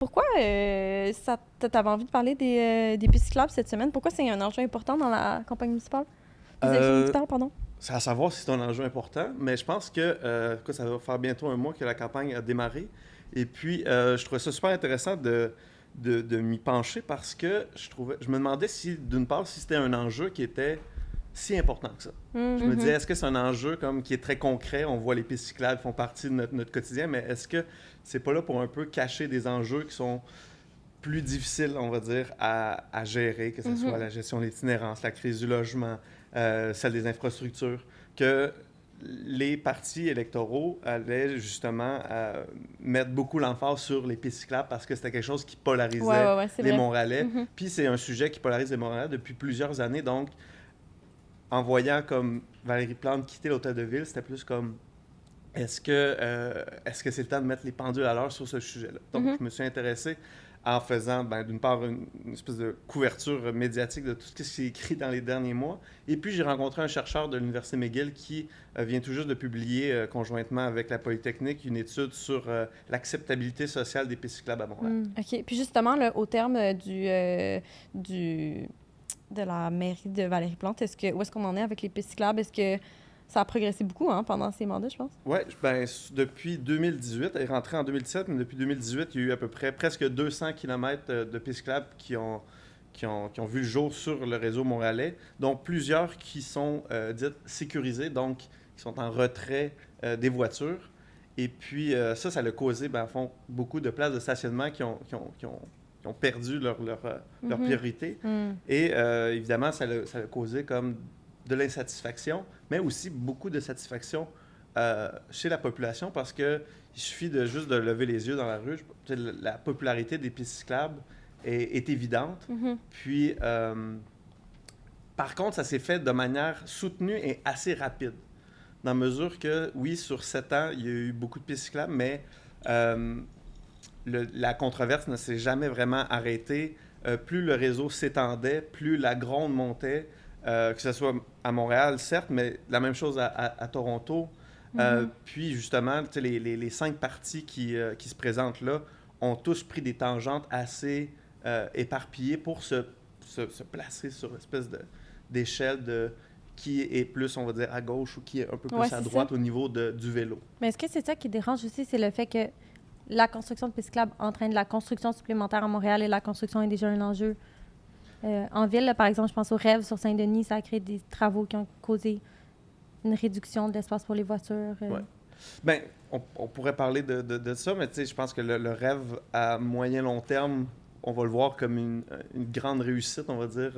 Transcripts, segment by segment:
Pourquoi t'avais envie de parler des pistes cyclables cette semaine? Pourquoi c'est un enjeu important dans la campagne municipale? Les élections Euh, municipales, pardon. c'est à savoir si c'est un enjeu important, mais je pense que ça va faire bientôt un mois que la campagne a démarré. Et puis, je trouvais ça super intéressant de m'y pencher parce que je me demandais si, d'une part, si c'était un enjeu qui était si important que ça. Je me disais, Mhm. est-ce que c'est un enjeu comme qui est très concret? On voit les pistes cyclables font partie de notre quotidien, mais est-ce que c'est pas là pour un peu cacher des enjeux qui sont plus difficiles, on va dire, à gérer, que ce soit Mhm. la gestion de l'itinérance, la crise du logement, celle des infrastructures, que les partis électoraux allaient justement mettre beaucoup l'emphase sur les pistes cyclables parce que c'était quelque chose qui Ouais, polarisait ouais, ouais, c'est les vrai. Montréalais. Mhm. Puis c'est un sujet qui polarise les Montréalais depuis plusieurs années. Donc, en voyant comme Valérie Plante quitter l'hôtel de ville, c'était plus comme est-ce que c'est le temps de mettre les pendules à l'heure sur ce sujet-là? Donc, Mhm. je me suis intéressé en faisant, d'une part, une espèce de couverture médiatique de tout ce qui s'est écrit dans les derniers mois. Et puis, j'ai rencontré un chercheur de l'Université McGill qui vient tout juste de publier, conjointement avec la Polytechnique, une étude sur l'acceptabilité sociale des pistes cyclables à Montréal. OK. Puis justement, là, au terme du, de la mairie de Valérie Plante, où est-ce qu'on en est avec les pistes cyclables? Est-ce que ça a progressé beaucoup pendant ces mandats, je pense? Oui, depuis 2018, elle est rentrée en 2017, mais depuis 2018, il y a eu à peu près presque 200 km de pistes cyclables qui ont vu le jour sur le réseau montréalais, dont plusieurs qui sont dites sécurisées, donc qui sont en retrait des voitures. Et puis ça a causé, à fond, beaucoup de places de stationnement qui ont perdu leur Mhm. priorité. Mm. Et évidemment, ça a causé comme de l'insatisfaction, mais aussi beaucoup de satisfaction chez la population parce que il suffit juste de lever les yeux dans la rue. La popularité des pistes cyclables est évidente. Mhm. Puis, par contre, ça s'est fait de manière soutenue et assez rapide. Dans la mesure que, oui, sur 7 ans, il y a eu beaucoup de pistes cyclables, mais euh, la controverse ne s'est jamais vraiment arrêtée. Plus le réseau s'étendait, plus la gronde montait, que ce soit à Montréal, certes, mais la même chose à Toronto. Mhm. Puis justement, les 5 partis qui se présentent là ont tous pris des tangentes assez éparpillées pour se placer sur l'espèce d'échelle de qui est plus, on va dire, à gauche ou qui est un peu Ouais, plus à c'est ça. droite au niveau du vélo. Mais est-ce que c'est ça qui dérange aussi, c'est le fait que la construction de pistes cyclables entraîne la construction supplémentaire à Montréal et la construction est déjà un enjeu. En ville, là, par exemple, je pense au Rêve sur Saint-Denis, ça a créé des travaux qui ont causé une réduction de l'espace pour les voitures. Ouais. Ben, on pourrait parler de ça, mais tu sais, je pense que le rêve à moyen-long terme, on va le voir comme une grande réussite, on va dire,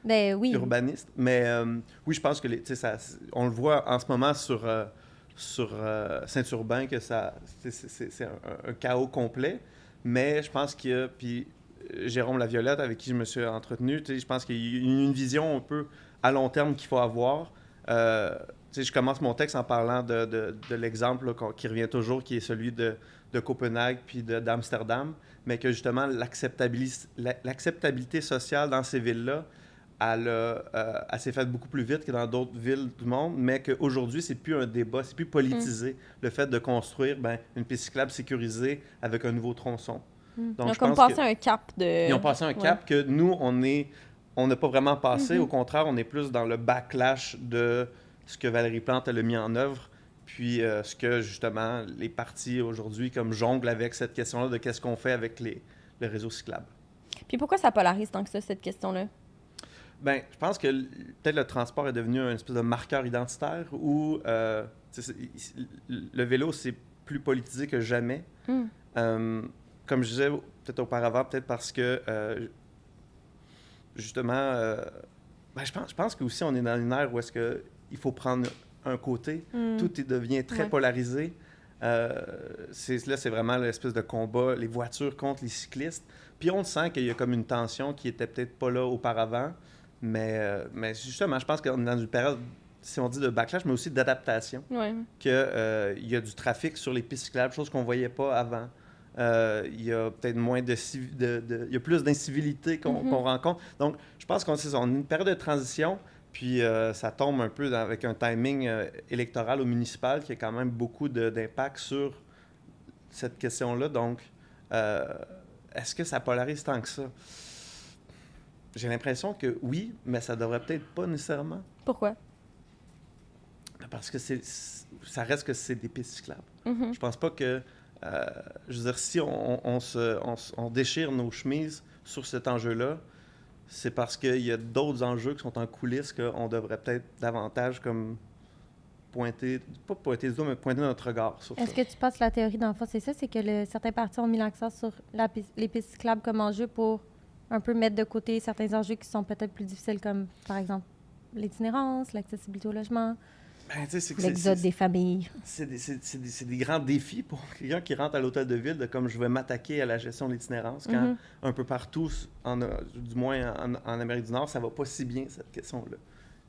Ben oui. urbaniste. Mais oui, je pense que tu sais, on le voit en ce moment sur Saint-Urbain que c'est un chaos complet. Mais je pense qu'il y a, puis Jérôme Laviolette, avec qui je me suis entretenu, tu sais, je pense qu'il y a une vision un peu à long terme qu'il faut avoir. Tu sais, je commence mon texte en parlant de l'exemple là, qui revient toujours, qui est celui de Copenhague puis d'Amsterdam, mais que justement l'acceptabilité sociale dans ces villes-là, elle s'est faite beaucoup plus vite que dans d'autres villes du monde, mais qu'aujourd'hui, c'est plus un débat, c'est plus Mm. politisé, le fait de construire une piste cyclable sécurisée avec un nouveau tronçon. Mm. Ils Donc, ont je comme pense que passé un cap ils de... ont passé un Ouais. cap que nous, on n'a pas vraiment passé. Au Mhm. contraire, on est plus dans le backlash de ce que Valérie Plante elle a mis en œuvre, puis ce que justement les partis aujourd'hui comme jonglent avec cette question-là de qu'est-ce qu'on fait avec le réseau cyclable. Puis pourquoi ça polarise tant que ça, cette question-là? Ben, je pense que peut-être le transport est devenu un espèce de marqueur identitaire où le vélo, c'est plus politisé que jamais. Mm. Euh, Comme je disais peut-être auparavant, peut-être parce que justement, je pense que aussi on est dans une ère où est-ce que il faut prendre un côté, Mm. devient très Ouais. polarisé. C'est vraiment l'espèce de combat, les voitures contre les cyclistes. Puis on sent qu'il y a comme une tension qui était peut-être pas là auparavant, mais justement, je pense qu'on est dans une période, si on dit de backlash, mais aussi d'adaptation, Ouais. qu'il y a du trafic sur les pistes cyclables, chose qu'on voyait pas avant. Il y a peut-être moins il y a plus d'incivilité qu'on Mhm. rencontre. Donc, je pense qu'on est une période de transition, puis ça tombe un peu avec un timing électoral au municipal qui a quand même beaucoup d'impact sur cette question-là. Donc, euh, est-ce que ça polarise tant que ça? J'ai l'impression que oui, mais ça devrait peut-être pas nécessairement. Pourquoi? Parce que ça reste que c'est des pistes cyclables. Mm-hmm. Je pense pas que... je veux dire, si on déchire nos chemises sur cet enjeu-là, c'est parce qu'il y a d'autres enjeux qui sont en coulisses qu'on devrait peut-être davantage comme pointer, pas pointer du doigt, mais pointer notre regard sur ça. Est-ce que tu penses que la théorie, dans le fond, c'est ça? C'est que certains partis ont mis l'accent sur les pistes cyclables comme enjeu pour un peu mettre de côté certains enjeux qui sont peut-être plus difficiles, comme, par l'itinérance, l'accessibilité au logement, Ben, tu sais, c'est que l'exode des familles. c'est des grands défis pour quelqu'un qui rentre à l'hôtel de ville, de comme je vais m'attaquer à la gestion de l'itinérance, quand un peu partout, du moins en Amérique du Nord, ça va pas si bien, cette question-là.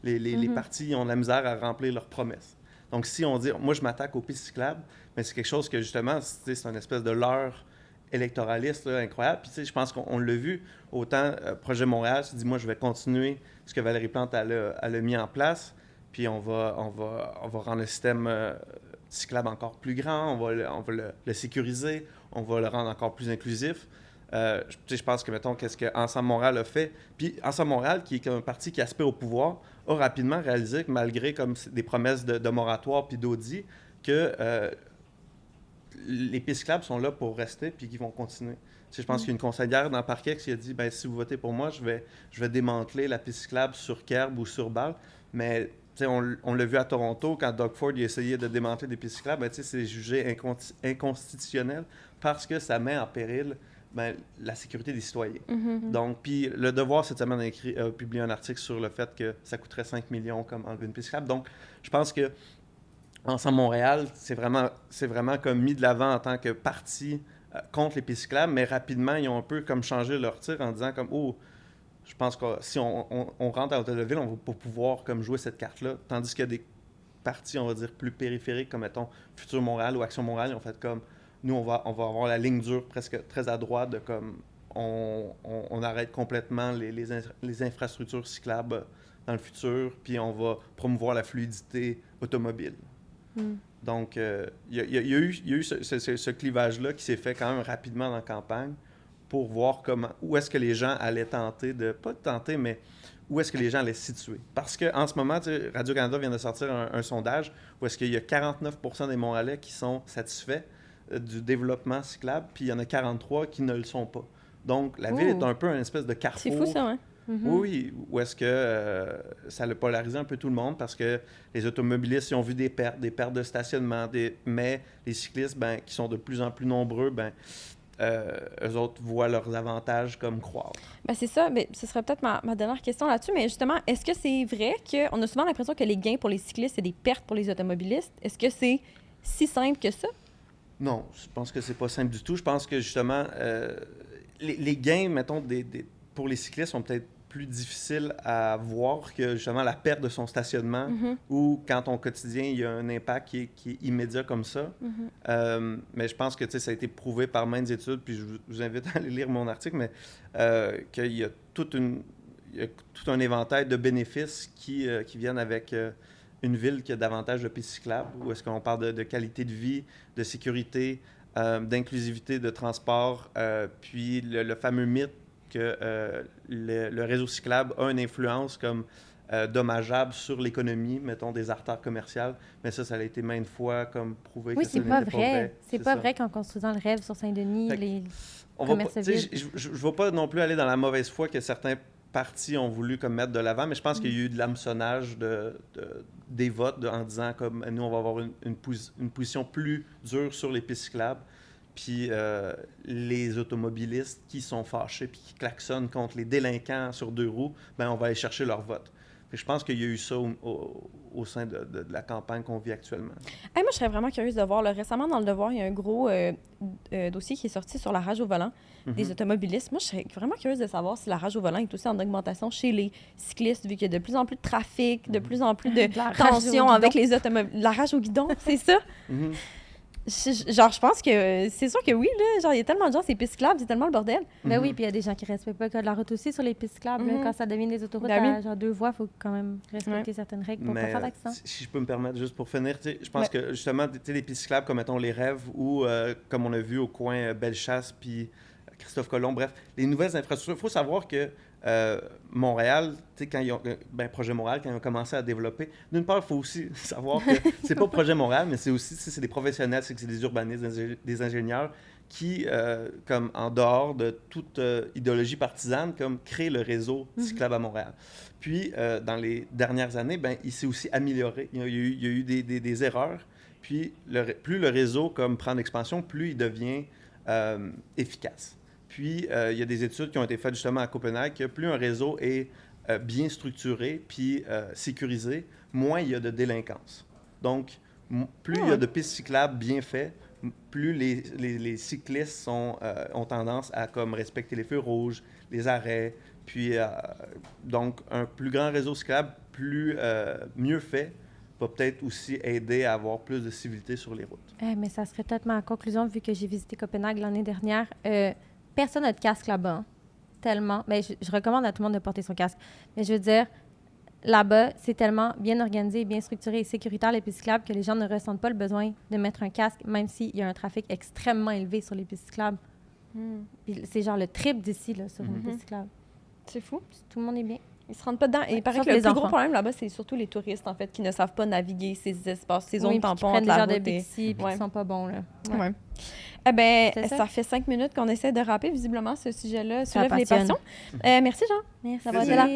Les partis ont de la misère à remplir leurs promesses. Donc, si on dit, moi, je m'attaque aux pistes cyclables, mais c'est quelque chose que, justement, c'est une espèce de leurre électoraliste là, incroyable. Puis, tu sais, je pense qu'on l'a vu, autant Projet Montréal se dit, moi, je vais continuer ce que Valérie Plante elle a mis en place, puis on va rendre le système cyclable encore plus grand, on va le sécuriser, on va le rendre encore plus inclusif. Je pense que, mettons, qu'est-ce que Ensemble Montréal a fait. Puis Ensemble Montréal, qui est un parti qui aspire au pouvoir, a rapidement réalisé que malgré comme des promesses de moratoire puis d'audit, que les pistes cyclables sont là pour rester puis qu'ils vont continuer. Je pense qu'il y a une conseillère dans le parquet qui a dit, ben si vous votez pour moi, je vais démanteler la piste cyclable sur Kerb ou sur Bâle. Mais on l'a vu à Toronto, quand Doug Ford a essayé de démanteler des pistes cyclables, c'est jugé inconstitutionnel parce que ça met en péril la sécurité des citoyens. Donc, puis Le Devoir, cette semaine, a publié un article sur le fait que ça coûterait 5 millions comme enlever une piste cyclable. Donc, je pense que Ensemble Montréal, c'est vraiment comme mis de l'avant en tant que parti contre les pistes cyclables, mais rapidement, ils ont un peu comme changé leur tir en disant comme, oh, je pense que si on rentre à l'hôtel de ville, on va pas pouvoir comme jouer cette carte-là. Tandis qu'il y a des partis, on va dire, plus périphériques, comme, mettons, Futur Montréal ou Action Montréal, ils ont fait comme, nous, on va avoir la ligne dure presque très à droite de comme, on arrête complètement les infrastructures cyclables dans le futur, puis on va promouvoir la fluidité automobile. Donc, il y a eu ce clivage-là qui s'est fait quand même rapidement dans la campagne pour voir où est-ce que les gens allaient pas tenter, mais où est-ce que les gens allaient se situer. Parce qu'en ce moment, Radio-Canada vient de sortir un sondage où est-ce qu'il y a 49% des Montréalais qui sont satisfaits du développement cyclable, puis il y en a 43 qui ne le sont pas. Donc, la ville est un peu une espèce de carrefour. C'est fou, ça, ouais. Oui, où est-ce que ça a polarisé un peu tout le monde parce que les automobilistes ils ont vu des pertes de stationnement, mais les cyclistes, qui sont de plus en plus nombreux, eux autres voient leurs avantages comme croître. C'est ça. Ce serait peut-être ma dernière question là-dessus. Mais justement, est-ce que c'est vrai qu'on a souvent l'impression que les gains pour les cyclistes, c'est des pertes pour les automobilistes? Est-ce que c'est si simple que ça? Non, je pense que c'est pas simple du tout. Je pense que justement, les gains, mettons, pour les cyclistes sont peut-être plus difficiles à voir que justement la perte de son stationnement ou quand ton quotidien, il y a un impact qui est immédiat comme ça. Mais je pense que ça a été prouvé par maintes études, puis je vous invite à aller lire mon article, mais qu'il y a tout un éventail de bénéfices qui viennent avec une ville qui a davantage de pistes cyclables, où est-ce qu'on parle de qualité de vie, de sécurité, d'inclusivité de transport, puis le fameux mythe que le réseau cyclable a une influence comme dommageable sur l'économie, mettons, des artères commerciales. Mais ça a été maintes fois comme prouvé que ça n'était pas vrai. C'est pas vrai qu'en construisant le rêve sur Saint-Denis, les commerces vides... Je ne veux pas non plus aller dans la mauvaise foi que certains partis ont voulu comme mettre de l'avant, mais je pense qu'il y a eu de l'hameçonnage des votes en disant comme nous, on va avoir une position plus dure sur les pistes cyclables. Puis les automobilistes qui sont fâchés puis qui klaxonnent contre les délinquants sur deux roues, on va aller chercher leur vote. Et je pense qu'il y a eu ça au sein de la campagne qu'on vit actuellement. Moi, je serais vraiment curieuse de voir. Récemment, dans Le Devoir, il y a un gros dossier qui est sorti sur la rage au volant des automobilistes. Moi, je serais vraiment curieuse de savoir si la rage au volant est aussi en augmentation chez les cyclistes, vu qu'il y a de plus en plus de trafic, de plus en plus de tensions avec les automobilistes. La rage au guidon, c'est ça? Je pense que c'est sûr que oui, là. Genre, il y a tellement de gens, c'est pistes cyclables, c'est tellement le bordel. Ben oui, puis il y a des gens qui respectent pas le code de la route aussi sur les pistes cyclables. Quand ça devient des autoroutes à genre 2 voies, il faut quand même respecter certaines règles pour pas faire d'accident. Si je peux me permettre, juste pour finir, je pense que justement, les pistes cyclables comme, mettons, les Rêves ou comme on a vu au coin Bellechasse puis Christophe Colomb, bref, les nouvelles infrastructures. Il faut savoir que Montréal, tu sais, Projet Montréal, quand ils ont commencé à développer, d'une part, il faut aussi savoir que c'est pas Projet Montréal, mais c'est aussi, c'est des professionnels, c'est des urbanistes, des ingénieurs qui, comme en dehors de toute idéologie partisane, comme créent le réseau cyclable à Montréal. Puis, dans les dernières années, ben, il s'est aussi amélioré. Il y a eu des erreurs. Puis, plus le réseau comme prend d'expansion, plus il devient efficace. Puis, il y a des études qui ont été faites justement à Copenhague que plus un réseau est bien structuré puis sécurisé, moins il y a de délinquance. Donc, plus il y a de pistes cyclables bien faites, plus les cyclistes ont tendance à comme respecter les feux rouges, les arrêts. Puis, donc, un plus grand réseau cyclable, mieux fait, va peut-être aussi aider à avoir plus de civilité sur les routes. Mais ça serait peut-être ma conclusion, vu que j'ai visité Copenhague l'année dernière. Personne n'a de casque là-bas. Hein. Tellement. Mais je recommande à tout le monde de porter son casque. Mais je veux dire, là-bas, c'est tellement bien organisé, bien structuré et sécuritaire, les pistes cyclables, que les gens ne ressentent pas le besoin de mettre un casque, même s'il y a un trafic extrêmement élevé sur les pistes cyclables. Puis c'est genre le triple d'ici, là, sur une piste cyclable. C'est fou. Tout le monde est bien. Ils se rendent pas dedans. Et il paraît Sauf que le les plus gros enfants. problème là-bas, c'est surtout les touristes, en fait, qui ne savent pas naviguer ces espaces, ces zones Oui, puis qui tampons prennent entre des la genres de route et... bixi, puis Ouais. qui sont pas bons, là. Ouais. Eh bien, C'est ça. ça fait 5 minutes qu'on essaie de rapper. Visiblement, ce sujet-là Ça soulève les passionne. passions. Merci, Jean. Merci d'avoir été là.